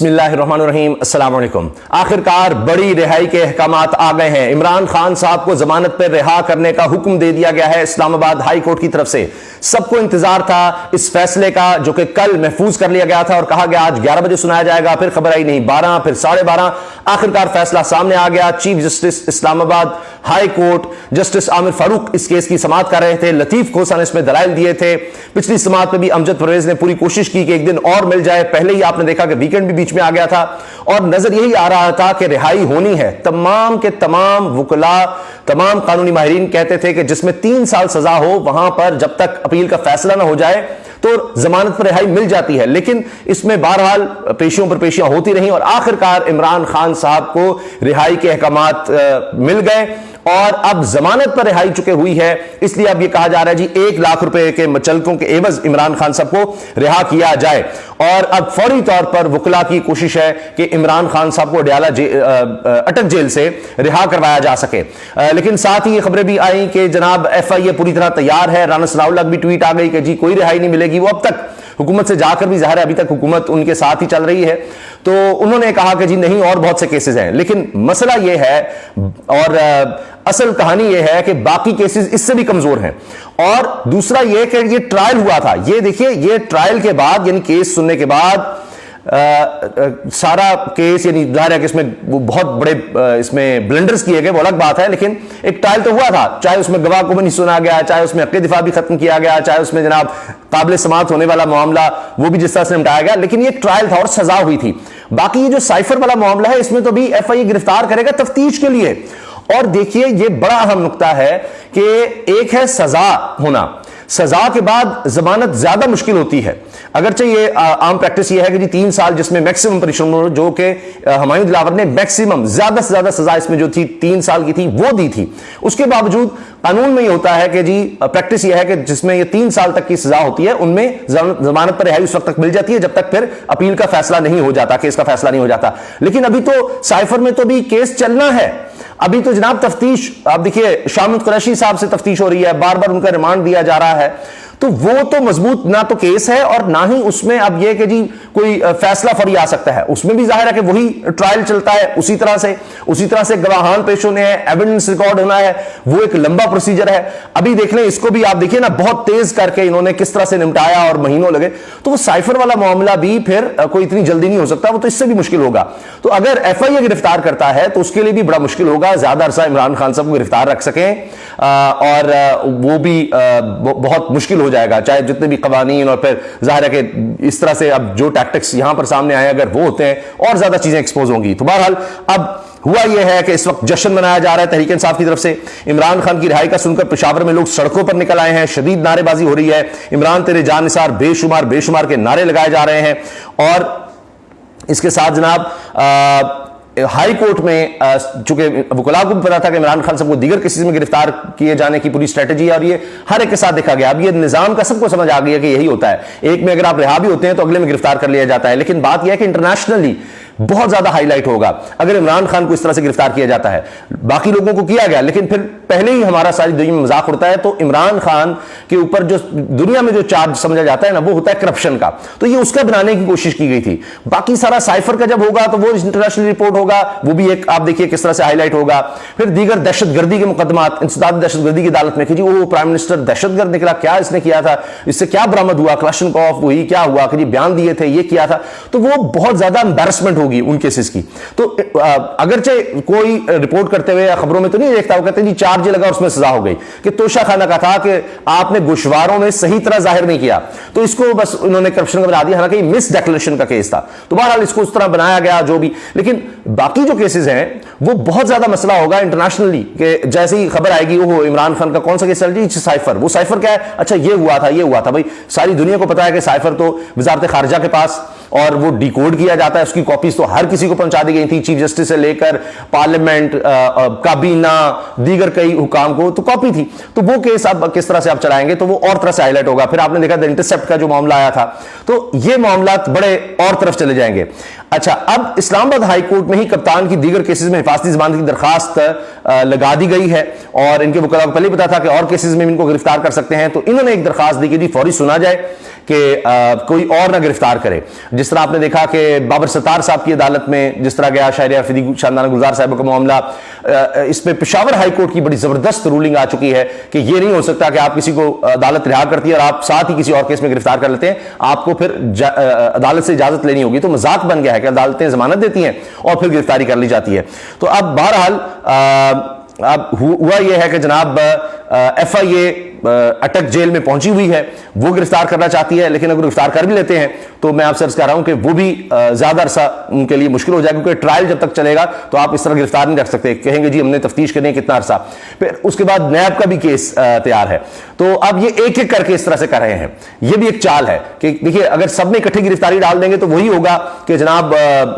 बिस्मिल्लाहिर्रहमानिर्रहीम, अस्सलाम वालेकुम। आखिरकार बड़ी रिहाई के अहकामात आ गए हैं। इमरान खान साहब को जमानत पर रिहा करने का हुक्म दे दिया गया है इस्लामाबाद हाई कोर्ट की तरफ से। सबको इंतजार था इस फैसले का, जो कि कल महफूज कर लिया गया था और कहा गया आज 11 बजे सुनाया जाएगा। फिर खबर आई नहीं 12, फिर 12:30, आखिरकार फैसला सामने आ गया। Chief justice Islamabad high court justice Aamir Farooq इस केस की समाअत कर रहे थे। लतीफ खोसा ने इसमें दलाइल दिए थे। पिछली समाअत में भी अमजद परवेज ने पूरी कोशिश की कि एक दिन और मिल जाए। पहले ही आपने देखा कि वीकेंड भी बीच में आ गया था और नजर यही आ रहा था कि रिहाई होनी है। तमाम के तमाम वुकला, तमाम कानूनी माहिरीन कहते थे कि जिसमें 3 साल सजा हो वहां पर जब तक अपील का फैसला ना हो जाए तो जमानत पर रिहाई मिल जाती है। लेकिन इसमें बहरहाल पेशियों पर पेशियां होती रहीं और आखिरकार इमरान खान साहब को रिहाई के अहकामात मिल गए और अब जमानत पर रिहाई चुके हुई है। इसलिए अब यह कहा जा रहा है जी 1 लाख रुपए के मचलकों के एवज इमरान खान साहब को रिहा किया जाए। और अब फौरी तौर पर वुकला की कोशिश है कि इमरान खान साहब को अडयाला अटक जेल से रिहा करवाया जा सके। लेकिन साथ ही ये खबरें भी आई कि जनाब FIA पूरी तरह तैयार है। राना सनाउल्लाह की भी ट्वीट आ गई कि जी कोई रिहाई नहीं मिलेगी। वो अब तक हुकूमत से जाकर भी ज़ाहिर है अभी तक हुकूमत उनके साथ ही चल रही है, तो उन्होंने कहा कि जी नहीं और बहुत से केसेस हैं। लेकिन मसला यह है और असल कहानी यह है कि बाकी केसेस इससे भी कमजोर हैं। और दूसरा यह कि ये ट्रायल हुआ था, ये देखिए ये ट्रायल के बाद यानी केस सुनने के बाद सारा केस यानी जाहिर है कि इसमें बहुत बड़े इसमें ब्लंडर्स किए गए, वो अलग बात है। लेकिन एक ट्रायल तो हुआ था, चाहे उसमें गवाह को भी नहीं सुना गया, चाहे उसमें हक़ दिफा भी खत्म किया गया, चाहे उसमें जनाब काबिल समाअत होने वाला मामला वो भी जिस तरह से निपटाया गया, लेकिन ये एक ट्रायल था और सजा हुई थी। बाकी ये जो साइफर वाला मामला है इसमें तो भी FIA गिरफ्तार करेगा तफ्तीश के लिए। और देखिए ये बड़ा अहम नुकता है कि एक है सजा होना, सजा के बाद जमानत ज्यादा मुश्किल होती है। अगरचे ये आम प्रैक्टिस ये है कि जी 3 साल जिसमें मैक्सिमम पनिशमेंट, जो कि हुमायूं दिलावर ने मैक्सिमम ज्यादा से ज्यादा सजा इसमें जो थी 3 साल की थी वो दी थी। उसके बावजूद कानून में ये होता है कि जी प्रैक्टिस ये है कि जिसमें ये 3 साल तक की सजा होती है उनमें जमानत पर रिहाई उस वक्त तक मिल जाती है जब तक फिर अपील का फैसला नहीं हो जाता, केस का फैसला नहीं हो जाता। लेकिन अभी तो साइफर में तो भी केस चलना है। अभी तो जनाब तफ्तीश, आप देखिए शामिद कुरैशी साहब से तफ्तीश हो रही है, बार बार उनका रिमांड दिया जा रहा है। तो वो तो मजबूत ना तो केस है और ना ही उसमें अब यह कि जी कोई फैसला फौरी आ सकता है। उसमें भी जाहिर है कि वही ट्रायल चलता है, उसी तरह से गवाहान पेश होने हैं, एविडेंस रिकॉर्ड होना है, वो एक लंबा प्रोसीजर है। अभी देख लें इसको भी, आप देखिए ना बहुत तेज करके इन्होंने किस तरह से निपटाया और महीनों लगे। तो वो साइफर वाला मामला भी फिर कोई इतनी जल्दी नहीं हो सकता, वो तो इससे भी मुश्किल होगा। तो अगर FIA गिरफ्तार करता है तो उसके लिए भी बड़ा मुश्किल होगा, ज्यादा अरसा इमरान खान साहब को गिरफ्तार रख सकें और वो भी बहुत मुश्किल हो जाएगा। चाहे जितने भी कवानीन और फिर जाहिर है कि इस तरह से अब जो टैक्टिक्स यहां पर सामने आए अगर वो होते हैं और ज्यादा चीजें एक्सपोज होंगी। तो बहरहाल अब हुआ यह है कि इस वक्त जश्न मनाया जा रहा है तहरीक इंसाफ की तरफ से। इमरान खान की रिहाई का सुनकर पेशावर में लोग सड़कों पर निकल आए हैं, शदीद नारेबाजी हो रही है। इमरान तेरे जान निसार बेशुमार के नारे लगाए जा रहे हैं। और इसके साथ जनाब हाई कोर्ट में चूंकि वुकला को भी पता था कि इमरान खान साहब को दीगर केसेस में गिरफ्तार किए जाने की पूरी स्ट्रेटजी है और ये हर एक के साथ देखा गया। अब ये निजाम का सबको समझ आ गया कि यही होता है, एक में अगर आप रिहा भी होते हैं तो अगले में गिरफ्तार कर लिया जाता है। लेकिन बात यह है कि इंटरनेशनली बहुत ज्यादा हाईलाइट होगा अगर इमरान खान को इस तरह से गिरफ्तार किया जाता है। बाकी लोगों को किया गया लेकिन फिर पहले ही हमारा सारी दुनिया में मजाक उड़ता है। तो इमरान खान के ऊपर जो दुनिया में जो चार्ज समझा जाता है ना वो होता है करप्शन का, तो ये उसका बनाने की कोशिश की गई थी। बाकी सारा साइफर का जब होगा तो वो इंटरनेशनल रिपोर्ट होगा, वो भी एक आप देखिए किस तरह से हाईलाइट होगा। फिर दीगर दहशतगर्दी के मुकदमात, इंसदाद दहशतगर्दी की अदालत में कि जी वो प्राइम मिनिस्टर दहशतगर्द निकला, क्या इसने किया था, इससे क्या बरामद हुआ, क्लाशनकोव हुई, क्या हुआ कि जी बयान दिए थे, ये किया था। तो वो बहुत ज्यादा एम्बैरसमेंट होगी उन केसेस की। तो अगरचे कोई रिपोर्ट करते हुए या खबरों में तो नहीं देखता, वो कहते हैं जी चार्ज लगा उसमें सजा हो गई, कि तोशा खाना का था कि आपने गोशवारों में सही तरह जाहिर नहीं किया, तो इसको बस उन्होंने करप्शन का बना दिया, हालांकि मिस डिक्लेरेशन का केस था। तो बहरहाल इसको उस तरह बनाया गया जो भी। लेकिन बाकी जो केसेस हैं वो बहुत ज्यादा मसला होगा इंटरनेशनली, कि जैसे ही खबर आएगी वो इमरान खान का कौन सा केस चल रही है, साइफर, वो साइफर क्या है, अच्छा ये हुआ था भाई सारी दुनिया को पता है कि साइफर तो वजारत खारजा के पास और वो डिकोड किया जाता है, उसकी कॉपीज तो हर किसी को पहुंचा दी गई थी, चीफ जस्टिस से लेकर पार्लियामेंट, काबीना, दीगर कई हुकाम को तो कॉपी थी। तो वो केस अब किस तरह से आप चलाएंगे तो वो और तरह से हाईलाइट होगा। फिर आपने देखा द इंटरसेप्ट का जो मामला आया था, तो ये मामला बड़े और तरफ चले जाएंगे। अच्छा, अब इस्लामाबाद हाई कोर्ट में ही कप्तान की दीगर केसेस में हिफाजती जमानत की दरखास्त लगा दी गई है और इनके वकील को पहले ही पता था कि और केसेस में इनको गिरफ्तार कर सकते हैं, तो इन्होंने एक दरखास्त दी कि जी फौरी सुना जाए कि कोई और ना गिरफ्तार करे। जिस तरह आपने देखा कि बाबर सत्तार साहब की अदालत में जिस तरह गया शायरी आफरीदी शानदाना गुलजार साहब का मामला, इसमें पेशावर हाई कोर्ट की बड़ी जबरदस्त रूलिंग आ चुकी है कि यह नहीं हो सकता कि आप किसी को अदालत रिहा करती है और आप साथ ही किसी और केस में गिरफ्तार कर लेते हैं, आपको फिर अदालत से इजाजत लेनी होगी। तो मजाक बन गया है कि अदालतें जमानत देती हैं और फिर गिरफ्तारी कर ली जाती है। तो अब बहरहाल अब हुआ यह है कि जनाब FIA अटक जेल में पहुंची हुई है, वो गिरफ्तार करना चाहती है, लेकिन अगर गिरफ्तार कर भी लेते हैं तो मैं आपसे अर्ज कर रहा हूं कि वो भी ज्यादा अरसा उनके लिए मुश्किल हो जाएगा, क्योंकि ट्रायल जब तक चलेगा तो आप इस तरह गिरफ्तार नहीं रख सकते, कहेंगे जी हमने तफ्तीश करनी है कितना अरसा, फिर उसके बाद नैब का भी केस तैयार है। तो अब ये एक एक करके इस तरह से कर रहे हैं। ये भी एक चाल है कि देखिए अगर सब में इकट्ठी गिरफ्तारी डाल देंगे तो वही होगा कि जनाब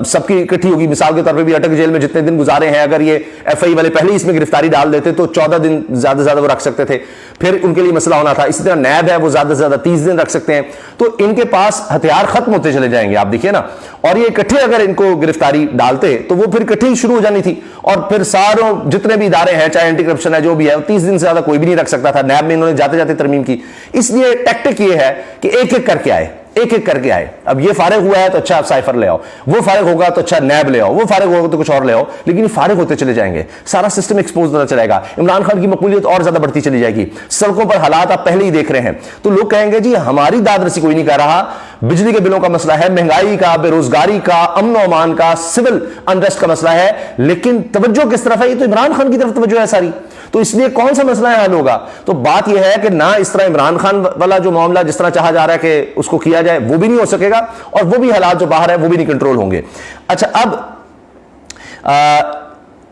सबकी इकट्ठी होगी। मिसाल के तौर पर भी अटक जेल में जितने दिन गुजारे हैं, अगर ये FIA वाले पहले इसमें गिरफ्तारी डाल देते तो 14 दिन ज्यादा से ज्यादा वो रख सकते थे, फिर उनके लिए मसला होना था। इसी तरह नैब है, वो ज्यादा से ज्यादा 30 दिन रख सकते हैं। तो इनके पास हथियार खत्म होते चले जाएंगे, आप देखिए ना। और ये इकट्ठे अगर इनको गिरफ्तारी डालते तो वो फिर इकट्ठी ही शुरू हो जानी थी, और फिर सारों जितने भी इदारे हैं, चाहे एंटी करप्शन है जो भी है, 30 दिन से ज्यादा कोई भी नहीं रख सकता था। नैब में इन्होंने जाते जाते तरमीम की। इसलिए टैक्टिक ये है कि एक एक करके आए, एक एक करके आए। अब ये फारिग हुआ है तो अच्छा आप साइफर ले आओ, वो फारिग होगा तो अच्छा नैब ले आओ, वो फारिग होगा तो कुछ और ले आओ, लेकिन ये फारिग होते चले जाएंगे, सारा सिस्टम एक्सपोज होता चलेगा। इमरान खान की मकबूलियत और ज्यादा बढ़ती चली जाएगी। सड़कों पर हालात आप पहले ही देख रहे हैं, तो लोग कहेंगे जी हमारी दाद रसी कोई नहीं कर रहा। बिजली के बिलों का मसला है, महंगाई का, बेरोजगारी का, अमन और अमान का, सिविल अनरेस्ट का मसला है, लेकिन तवज्जो किस तरफ है? ये तो इमरान खान की तरफ तवज्जो है सारी। तो इसलिए कौन सा मसला हल होगा? तो बात यह है कि ना इस तरह इमरान खान वाला जो मामला जिस तरह चाहा जा रहा है कि उसको किया जाए, वो भी नहीं हो सकेगा, और वो भी हालात जो बाहर है वो भी नहीं कंट्रोल होंगे। अच्छा,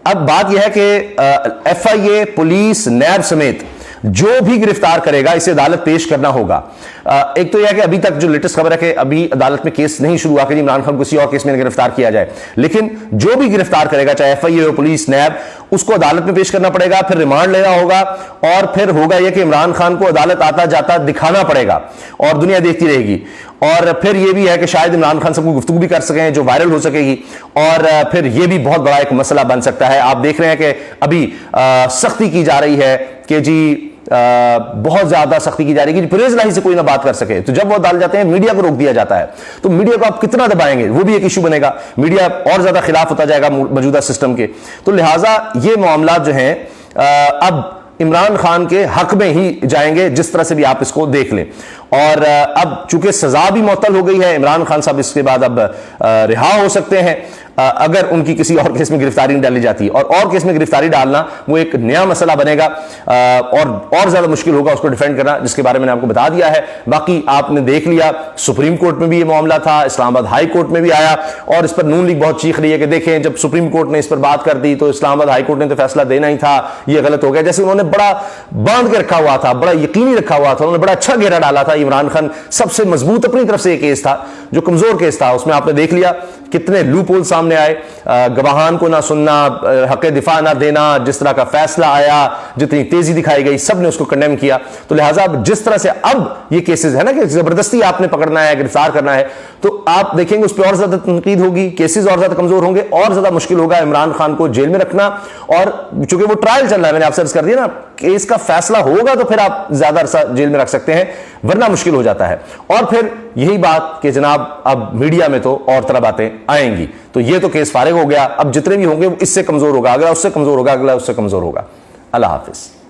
अब बात यह है कि FIA, पुलिस, नैब समेत जो भी गिरफ्तार करेगा इसे अदालत पेश करना होगा। एक तो यह है कि अभी तक जो लेटेस्ट खबर है कि अभी अदालत में केस नहीं शुरू हुआ कि इमरान खान को किसी और केस में गिरफ्तार किया जाए, लेकिन जो भी गिरफ्तार करेगा, चाहे FIA हो, पुलिस, नैब, उसको अदालत में पेश करना पड़ेगा, फिर रिमांड लेना होगा, और फिर होगा यह कि इमरान खान को अदालत आता जाता दिखाना पड़ेगा और दुनिया देखती रहेगी। और फिर यह भी है कि शायद इमरान खान सबको गुफ्तगू भी कर सकें जो वायरल हो सकेगी, और फिर यह भी बहुत बड़ा एक मसला बन सकता है। आप देख रहे हैं कि अभी सख्ती की जा रही है कि जी बहुत ज्यादा सख्ती की जा रही है कि परहेज लाही से कोई ना बात कर सके, तो जब वो डाल जाते हैं मीडिया को रोक दिया जाता है। तो मीडिया को आप कितना दबाएंगे, वो भी एक इशू बनेगा, मीडिया और ज्यादा खिलाफ होता जाएगा मौजूदा सिस्टम के। तो लिहाजा ये मामला जो हैं अब इमरान खान के हक में ही जाएंगे, जिस तरह से भी आप इसको देख लें। और अब चूंकि सजा भी मुअत्तल हो गई है, इमरान खान साहब इसके बाद अब रिहा हो सकते हैं अगर उनकी किसी और केस में गिरफ्तारी नहीं डाली जाती। और केस में गिरफ्तारी डालना वो एक नया मसला बनेगा और ज्यादा मुश्किल होगा उसको डिफेंड करना, जिसके बारे में मैंने आपको बता दिया है। बाकी आपने देख लिया, सुप्रीम कोर्ट में भी ये मामला था, इस्लामाबाद हाई कोर्ट में भी आया, और इस पर नून लीग बहुत चीख रही है कि देखें जब सुप्रीम कोर्ट ने इस पर बात कर दी तो इस्लामाबाद हाई कोर्ट ने तो फैसला देना ही था, ये गलत हो गया। जैसे उन्होंने बड़ा बांध के रखा हुआ था, बड़ा यकीनी रखा हुआ था, उन्होंने बड़ा अच्छा घेरा डाला था। इमरान खान सबसे मजबूत अपनी तरफ से एक केस था, जो कमजोर केस था, उसमें आपने देख लिया कितने लूप होल सामने आए, गवाहान को ना सुनना, हक दिफा ना देना, जिस तरह का फैसला आया, जितनी तेजी दिखाई गई, सबने उसको कंडेम किया। तो लिहाजा जिस तरह से अब ये केसेस है ना कि जबरदस्ती आपने पकड़ना है, गिरफ्तार करना है, तो आप देखेंगे उस पर और ज्यादा तनकीद होगी, केसेस और ज्यादा कमजोर होंगे, और ज्यादा मुश्किल होगा इमरान खान को जेल में रखना। और चूंकि वो ट्रायल चल रहा है, मैंने आपसे अर्ज कर दिया ना, केस का फैसला होगा तो फिर आप ज्यादा अरसा जेल में रख सकते हैं, वरना मुश्किल हो जाता है। और फिर यही बात कि जनाब अब मीडिया में तो और तरह बातें आएंगी। तो ये तो केस फारिग हो गया, अब जितने भी होंगे वो इससे कमजोर होगा, अगला उससे कमजोर होगा, अगला उससे कमजोर होगा। अल्लाह हाफिज।